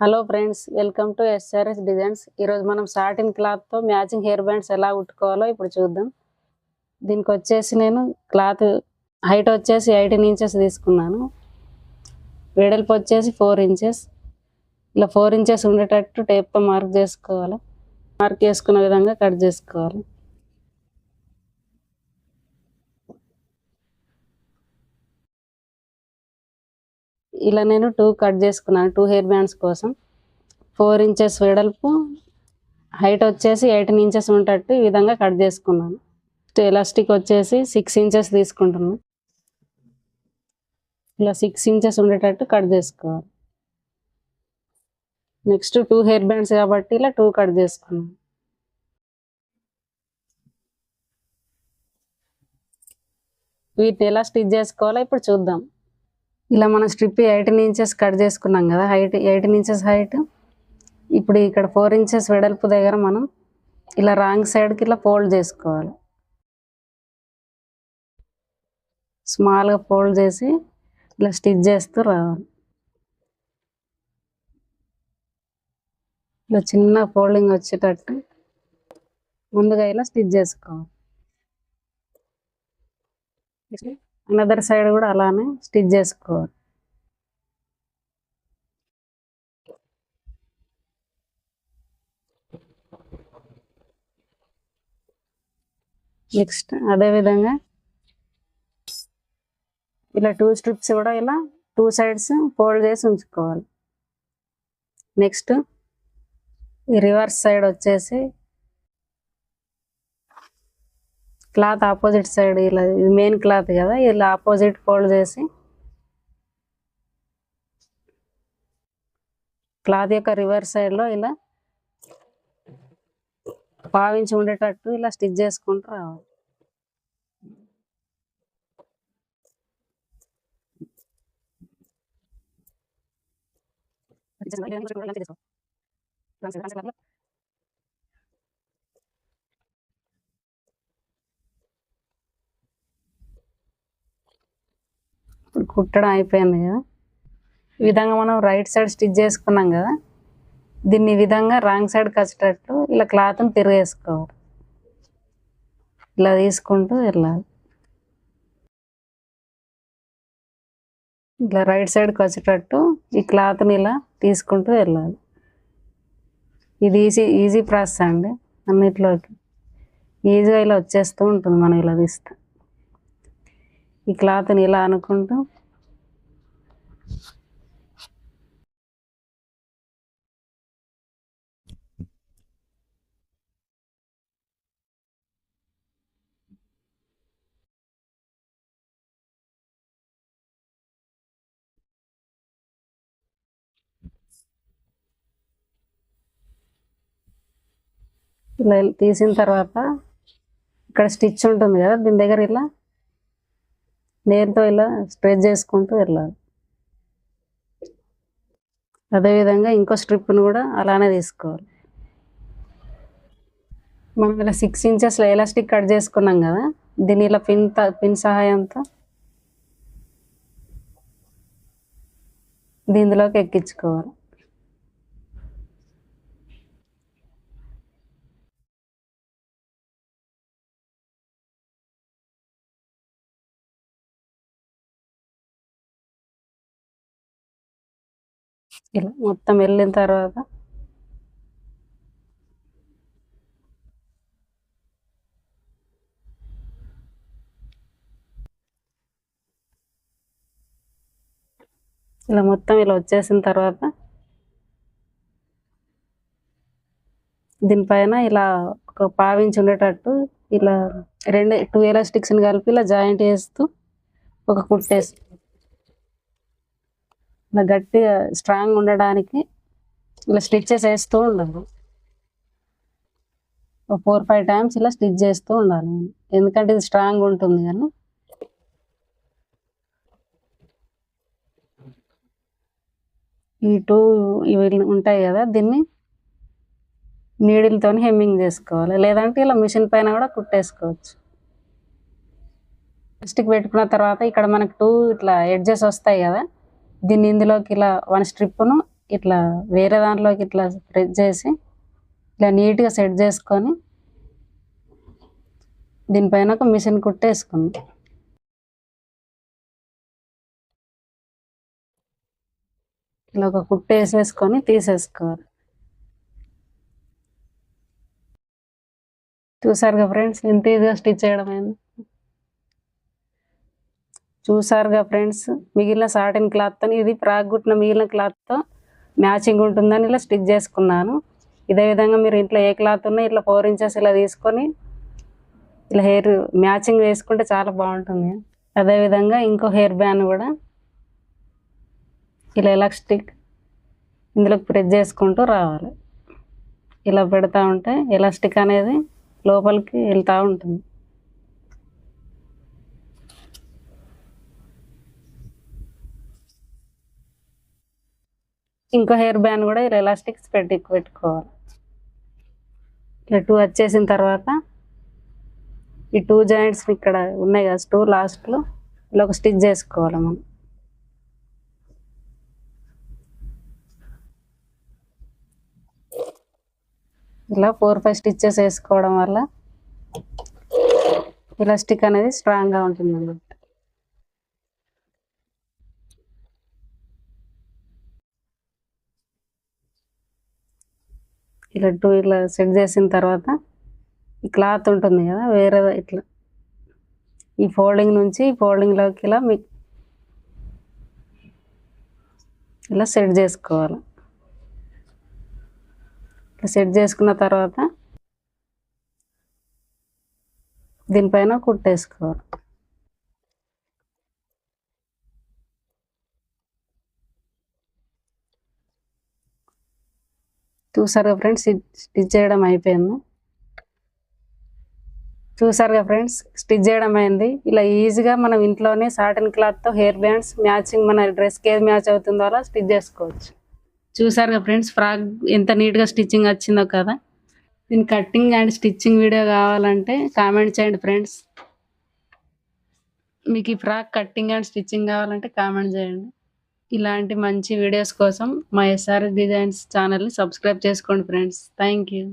Hello friends, welcome to SRS designs. ఈరోజు మనం satin క్లాత్తో మ్యాచింగ్ హెయిర్ బ్యాండ్స్ ఎలా కుట్టుకోవాలో ఇప్పుడు చూద్దాం. దీనికి వచ్చేసి నేను క్లాత్ హైట్ వచ్చేసి 18 ఇంచెస్ తీసుకున్నాను. వెడల్పు వచ్చేసి 4 ఇంచెస్. ఇలా 4 ఇంచెస్ ఉండేటట్టు టేప్తో మార్క్ చేసుకోవాలి. మార్క్ చేసుకున్న విధంగా కట్ చేసుకోవాలి. ఇలా నేను 2 కట్ చేసుకున్నాను, 2 హెయిర్ బ్యాండ్స్ కోసం. 4 ఇంచెస్ వెడల్పు, హైట్ వచ్చేసి 18 ఇంచెస్ ఉండేటట్టు ఈ విధంగా కట్ చేసుకున్నాను. ఎలాస్టిక్ వచ్చేసి 6 ఇంచెస్ తీసుకుంటున్నాను. ఇలా 6 ఇంచెస్ ఉండేటట్టు కట్ చేసుకోవాలి. నెక్స్ట్ 2 హెయిర్ బ్యాండ్స్ కాబట్టి ఇలా 2 కట్ చేసుకున్నాను. వీటిని ఎలా స్టిచ్ చేసుకోవాలో ఇప్పుడు చూద్దాం. ఇలా మన స్ట్రిప్ 18 ఇంచెస్ కట్ చేసుకున్నాం కదా, హైట్ 18 ఇంచెస్ హైట్. ఇప్పుడు ఇక్కడ 4 ఇంచెస్ వెడల్పు దగ్గర మనం ఇలా రాంగ్ సైడ్కి ఇలా ఫోల్డ్ చేసుకోవాలి. స్మాల్గా ఫోల్డ్ చేసి ఇలా స్టిచ్ చేస్తూ రావాలి. ఇలా చిన్న ఫోల్డింగ్ వచ్చేటట్టు ముందుగా ఇలా స్టిచ్ చేసుకోవాలి. అనదర్ సైడ్ కూడా అలానే స్టిచ్ చేసుకోవాలి. నెక్స్ట్ అదేవిధంగా ఇలా 2 స్ట్రిప్స్ కూడా ఇలా 2 సైడ్స్ ఫోల్డ్ చేసి ఉంచుకోవాలి. నెక్స్ట్ ఈ రివర్స్ సైడ్ వచ్చేసి క్లాత్ ఆపోజిట్ సైడ్ ఇలా, ఇది మెయిన్ క్లాత్ కదా, ఇలా ఆపోజిట్ ఫోల్డ్ చేసి క్లాత్ యొక్క రివర్స్ సైడ్లో ఇలా పావించి ఉండేటట్టు ఇలా స్టిచ్ చేసుకుంటూ రావాలి. ఇప్పుడు కుట్టడం అయిపోయింది కదా. ఈ విధంగా మనం రైట్ సైడ్ స్టిచ్ చేసుకున్నాం కదా, దీన్ని ఈ విధంగా రాంగ్ సైడ్కి వచ్చేటట్టు ఇలా క్లాత్ని తిరిగేసుకోవాలి. ఇలా తీసుకుంటూ వెళ్ళాలి. ఇలా రైట్ సైడ్కి వచ్చేటట్టు ఈ క్లాత్ని ఇలా తీసుకుంటూ వెళ్ళాలి. ఇది ఈజీ ప్రాసెస్ అండి. అన్నిట్లోకి ఈజీగా ఇలా వచ్చేస్తూ ఉంటుంది మనం ఇలా తీస్తే. ఈ క్లాత్ని ఇలా అనుకుంటూ ఇలా తీసిన తర్వాత ఇక్కడ స్టిచ్ ఉంటుంది కదా, దీని దగ్గర ఇలా నేర్తో ఇలా స్ట్రెచ్ చేసుకుంటూ వెళ్ళాలి. అదేవిధంగా ఇంకో స్ట్రిప్ని కూడా అలానే తీసుకోవాలి. మనం ఇలా 6 ఇంచెస్లో ఎలాస్టిక్ కట్ చేసుకున్నాం కదా, దీన్ని ఇలా పిన్ సహాయంతో దీనిలోకి ఎక్కించుకోవాలి. ఇలా మొత్తం వెళ్ళిన తర్వాత ఇలా మొత్తం ఇలా వచ్చేసిన తర్వాత దీనిపైన ఇలా ఒక పావించి ఉండేటట్టు ఇలా 2 ఎలాస్టిక్స్ని కలిపి ఇలా జాయింట్ చేస్తూ ఒక కుట్టేసి ఇలా గట్టిగా స్ట్రాంగ్ ఉండడానికి ఇలా స్టిచ్చెస్ వేస్తూ ఉండాలి. 4-5 టైమ్స్ ఇలా స్టిచ్ చేస్తూ ఉండాలి, ఎందుకంటే ఇది స్ట్రాంగ్ ఉంటుంది. కానీ ఈ 2 ఇవి ఉంటాయి కదా, దీన్ని నీడిల్తో హెమ్మింగ్ చేసుకోవాలి, లేదంటే ఇలా మిషన్ పైన కూడా కుట్టేసుకోవచ్చు. స్టిక్ పెట్టుకున్న తర్వాత ఇక్కడ మనకు 2 ఇట్లా ఎడ్జెస్ వస్తాయి కదా, దీన్ని ఇందులోకి ఇలా 1 స్ట్రిప్ను ఇట్లా వేరే దాంట్లోకి ఇట్లా ప్రెస్ చేసి ఇలా నీట్గా సెట్ చేసుకొని దీనిపైన ఒక మిషన్ కుట్టేసుకుంది. ఇలా ఒక కుట్టు వేసేసుకొని తీసేసుకోవాలి. చూసారుగా ఫ్రెండ్స్, ఇంత ఈజీగా స్టిచ్ చేయడం అయింది. చూసారుగా ఫ్రెండ్స్, మిగిలిన సాటిన్ క్లాత్తో ఇది ఫ్రాక్ కుట్టిన మిగిలిన క్లాత్తో మ్యాచింగ్ ఉంటుందని ఇలా స్టిచ్ చేసుకున్నాను. ఇదే విధంగా మీరు ఇంట్లో ఏ క్లాత్ ఉన్నా ఇట్లా 4 ఇంచెస్ ఇలా తీసుకొని ఇలా హెయిర్ మ్యాచింగ్ వేసుకుంటే చాలా బాగుంటుంది. అదేవిధంగా ఇంకో హెయిర్ బ్యాండ్ కూడా ఇలా ఎలాస్టిక్ ఇందులోకి ప్రెస్ చేసుకుంటూ రావాలి. ఇలా పెడతా ఉంటే ఎలాస్టిక్ అనేది లోపలికి వెళ్తూ ఉంటుంది. ఇంకో హెయిర్ బ్యాండ్ కూడా ఇలా ఎలాస్టిక్స్ పెట్టుకోవాలి. ఇలా 2 వచ్చేసిన తర్వాత ఈ 2 జాయింట్స్ ఇక్కడ ఉన్నాయి కదా, 2 లాస్ట్లో ఇలా ఒక స్టిచ్ చేసుకోవాలి మనం. ఇలా 4-5 స్టిచ్చెస్ వేసుకోవడం వల్ల ఎలాస్టిక్ అనేది స్ట్రాంగ్గా ఉంటుంది అన్నమాట. ఇలా 2 ఇలా సెట్ చేసిన తర్వాత ఈ క్లాత్ ఉంటుంది కదా, వేరే ఇట్లా ఈ ఫోల్డింగ్ నుంచి ఈ ఫోల్డింగ్లోకి ఇలా సెట్ చేసుకోవాలి. ఇలా సెట్ చేసుకున్న తర్వాత దీనిపైన కుట్టేసుకోవాలి. చూసారుగా ఫ్రెండ్స్, స్టిచ్ చేయడం అయిపోయింది. చూసారుగా ఫ్రెండ్స్, స్టిచ్ చేయడం అయింది. ఇలా ఈజీగా మనం ఇంట్లోనే సాటిన్ క్లాత్తో హెయిర్ బ్యాండ్స్ మ్యాచింగ్ మన డ్రెస్కి ఏది మ్యాచ్ అవుతుందో అలా స్టిచ్ చేసుకోవచ్చు. చూసారుగా ఫ్రెండ్స్, ఫ్రాక్ ఎంత నీట్గా స్టిచ్చింగ్ వచ్చిందో కదా. దీని కట్టింగ్ అండ్ స్టిచ్చింగ్ వీడియో కావాలంటే కామెంట్ చేయండి ఫ్రెండ్స్. మీకు ఈ ఫ్రాక్ కట్టింగ్ అండ్ స్టిచ్చింగ్ కావాలంటే కామెంట్ చేయండి. ఇలాంటి మంచి వీడియోస్ కోసం మా SRS డిజైన్స్ ఛానల్ని సబ్స్క్రైబ్ చేసుకోండి ఫ్రెండ్స్. Thank you.